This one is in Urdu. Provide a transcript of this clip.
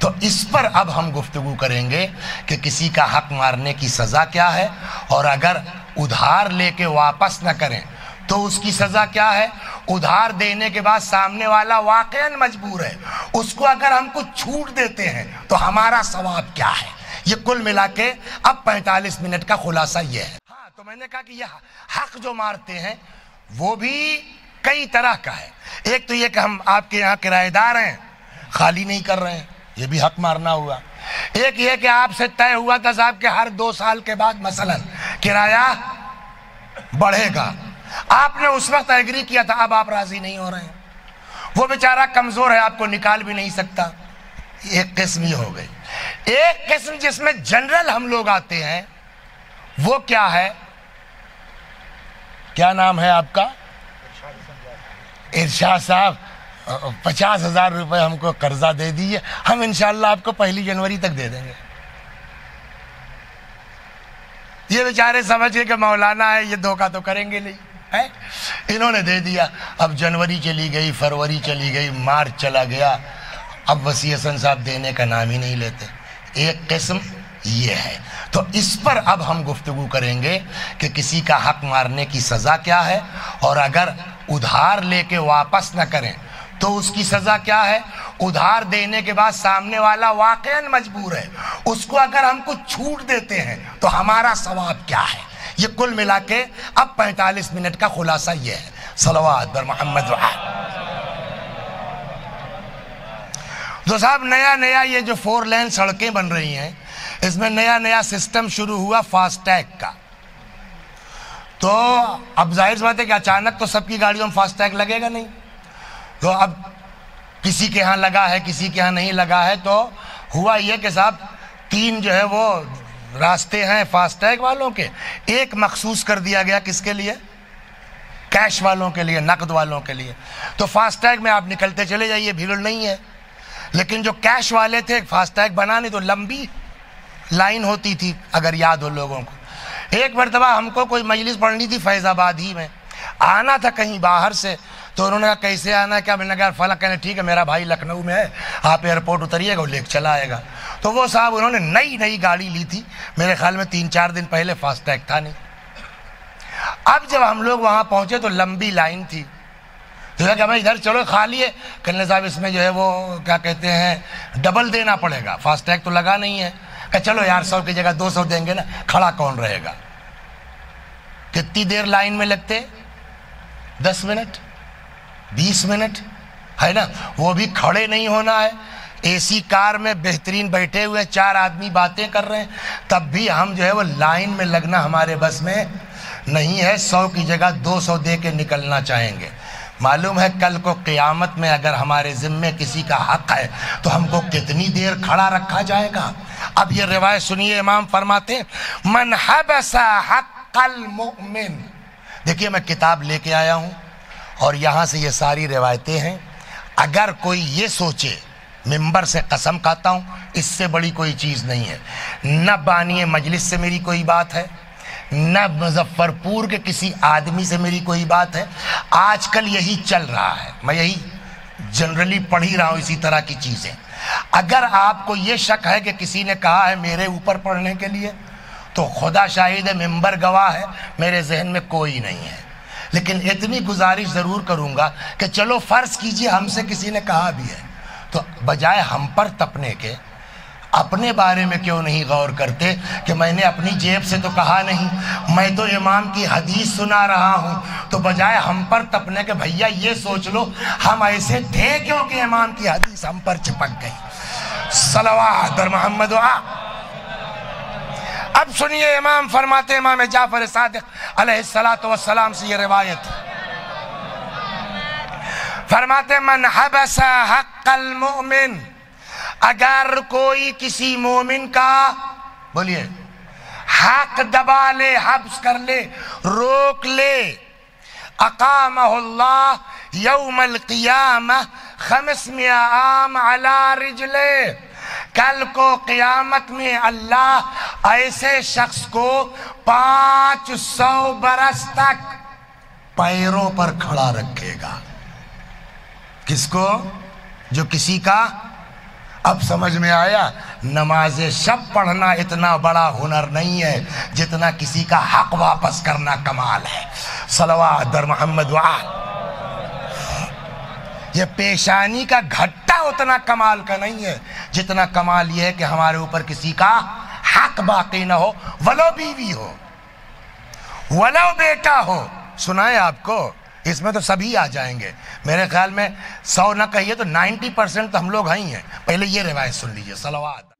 تو اس پر اب ہم گفتگو کریں گے کہ کسی کا حق مارنے کی سزا کیا ہے، اور اگر ادھار لے کے واپس نہ کریں تو اس کی سزا کیا ہے، ادھار دینے کے بعد سامنے والا واقعاً مجبور ہے، اس کو اگر ہم کچھ چھوٹ دیتے ہیں تو ہمارا ثواب کیا ہے۔ یہ کل ملا کے اب 45 منٹ کا خلاصہ یہ ہے۔ ہاں تو میں نے کہا کہ یہ حق جو مارتے ہیں وہ بھی کئی طرح کا ہے۔ ایک تو یہ کہ ہم آپ کے یہاں کرایہ دار ہیں، خالی نہیں کر رہے ہیں، یہ بھی حق مارنا ہوا۔ ایک یہ کہ آپ سے طے ہوا تھا صاحب کہ ہر 2 سال کے بعد مثلا کرایہ بڑھے گا، آپ نے اس وقت ایگری کیا تھا، اب آپ راضی نہیں ہو رہے ہیں، وہ بیچارہ کمزور ہے، آپ کو نکال بھی نہیں سکتا۔ ایک قسم یہ ہو گئی۔ ایک قسم جس میں جنرل ہم لوگ آتے ہیں، وہ کیا ہے، کیا نام ہے آپ کا؟ ارشاد صاحب 50,000 روپے ہم کو قرضہ دے دیجیے، ہم انشاءاللہ آپ کو 1 جنوری تک دے دیں گے۔ یہ بیچارے سمجھ گئے کہ مولانا ہے، یہ دھوکہ تو کریں گے نہیں ہے، انہوں نے دے دیا۔ اب جنوری چلی گئی، فروری چلی گئی، مارچ چلا گیا، اب وسیع حسن صاحب دینے کا نام ہی نہیں لیتے۔ ایک قسم یہ ہے۔ تو اس پر اب ہم گفتگو کریں گے کہ کسی کا حق مارنے کی سزا کیا ہے، اور اگر ادھار لے کے واپس نہ کریں تو اس کی سزا کیا ہے، ادھار دینے کے بعد سامنے والا واقعاً مجبور ہے، اس کو اگر ہم کچھ چھوٹ دیتے ہیں تو ہمارا ثواب کیا ہے۔ یہ کل ملا کے اب 45 منٹ کا خلاصہ یہ ہے۔ صلوات بر محمد و آل۔ تو صاحب نیا یہ جو 4 لین سڑکیں بن رہی ہیں، اس میں نیا سسٹم شروع ہوا فاسٹ ٹیگ کا۔ تو اب ظاہر سی بات ہے کہ اچانک تو سب کی گاڑیوں میں فاسٹ ٹیگ لگے گا نہیں، تو اب کسی کے ہاں لگا ہے، کسی کے ہاں نہیں لگا ہے، تو ہوا یہ کہ صاحب 3 جو ہے وہ راستے ہیں فاسٹ ٹیگ والوں کے، ایک مخصوص کر دیا گیا کس کے لیے، کیش والوں کے لیے، نقد والوں کے لیے۔ تو فاسٹ ٹیگ میں آپ نکلتے چلے جائیے، بھیڑ نہیں ہے۔ لیکن جو کیش والے تھے، فاسٹ ٹیگ بنانے تو لمبی لائن ہوتی تھی، اگر یاد ہو لوگوں کو۔ ایک مرتبہ ہم کو کوئی مجلس پڑھنی تھی فیض آباد ہی میں، آنا تھا کہیں باہر سے، تو انہوں نے کہا کیسے آنا ہے، کیا میں نے کہا فلاں، کہنے ٹھیک ہے میرا بھائی لکھنؤ میں ہے، آپ ایئرپورٹ اتریے گا، وہ لے کے چلا آئے گا۔ تو وہ صاحب انہوں نے نئی گاڑی لی تھی، میرے خیال میں 3-4 دن پہلے، فاسٹ ٹیگ تھا نہیں۔ اب جب ہم لوگ وہاں پہنچے تو لمبی لائن تھی، تو کہ بھائی ادھر چلو خالی ہے، کہنے صاحب اس میں جو ہے وہ کیا کہتے ہیں ڈبل دینا پڑے گا، فاسٹ ٹیگ تو لگا نہیں ہے۔ کہ چلو یار 100 کی جگہ 200 دیں گے نا، کھڑا کون رہے گا۔ کتنی دیر لائن میں لگتے، 10 منٹ 20 منٹ ہے نا، وہ بھی کھڑے نہیں ہونا ہے، اے سی کار میں بہترین بیٹھے ہوئے 4 آدمی باتیں کر رہے ہیں، تب بھی ہم جو ہے وہ لائن میں لگنا ہمارے بس میں نہیں ہے، 100 کی جگہ 200 دے کے نکلنا چاہیں گے۔ معلوم ہے کل کو قیامت میں اگر ہمارے ذمے کسی کا حق ہے تو ہم کو کتنی دیر کھڑا رکھا جائے گا۔ اب یہ روایت سنیے، امام فرماتے ہیں من حبس حق المؤمن۔ دیکھیے میں کتاب لے کے آیا ہوں اور یہاں سے یہ ساری روایتیں ہیں، اگر کوئی یہ سوچے، ممبر سے قسم کھاتا ہوں اس سے بڑی کوئی چیز نہیں ہے، نہ بانی مجلس سے میری کوئی بات ہے، نہ مظفر پور کے کسی آدمی سے میری کوئی بات ہے، آج کل یہی چل رہا ہے، میں یہی جنرلی پڑھ ہی رہا ہوں اسی طرح کی چیزیں۔ اگر آپ کو یہ شک ہے کہ کسی نے کہا ہے میرے اوپر پڑھنے کے لیے، تو خدا شاہد ہے، ممبر گواہ ہے، میرے ذہن میں کوئی نہیں ہے۔ لیکن اتنی گزارش ضرور کروں گا کہ چلو فرض کیجئے ہم سے کسی نے کہا بھی ہے، تو بجائے ہم پر تپنے کے اپنے بارے میں کیوں نہیں غور کرتے کہ میں نے اپنی جیب سے تو کہا نہیں، میں تو امام کی حدیث سنا رہا ہوں، تو بجائے ہم پر تپنے کے بھیا یہ سوچ لو ہم ایسے تھے کیوں کہ امام کی حدیث ہم پر چپک گئی۔ صلوات بر محمد و آل۔ اب سنیے امام فرماتے، امام جعفر صادق علیہ السلام سے یہ روایت فرماتے من حبس حق المؤمن، اگر کوئی کسی مومن کا بولیے حق دبا لے، حبس کر لے، روک لے، اقامہ اللہ یوم القیامہ 500 عام علی رجلے، کل کو قیامت میں اللہ ایسے شخص کو 500 برس تک پیروں پر کھڑا رکھے گا۔ کس کو؟ جو کسی کا اب سمجھ میں آیا نماز شب پڑھنا اتنا بڑا ہنر نہیں ہے جتنا کسی کا حق واپس کرنا کمال ہے. صلوات بر محمد وآل. یہ پیشانی کا گھٹا اتنا کمال کا نہیں ہے جتنا کمال یہ ہے کہ ہمارے اوپر کسی کا حق باقی نہ ہو، ولو بیوی ہو ولو بیٹا ہو. سنائے آپ کو، اس میں تو سبھی آ جائیں گے میرے خیال میں. 100 نہ کہیے تو 90% تو ہم لوگ ہیں. پہلے یہ روایت سن لیجئے. صلوات.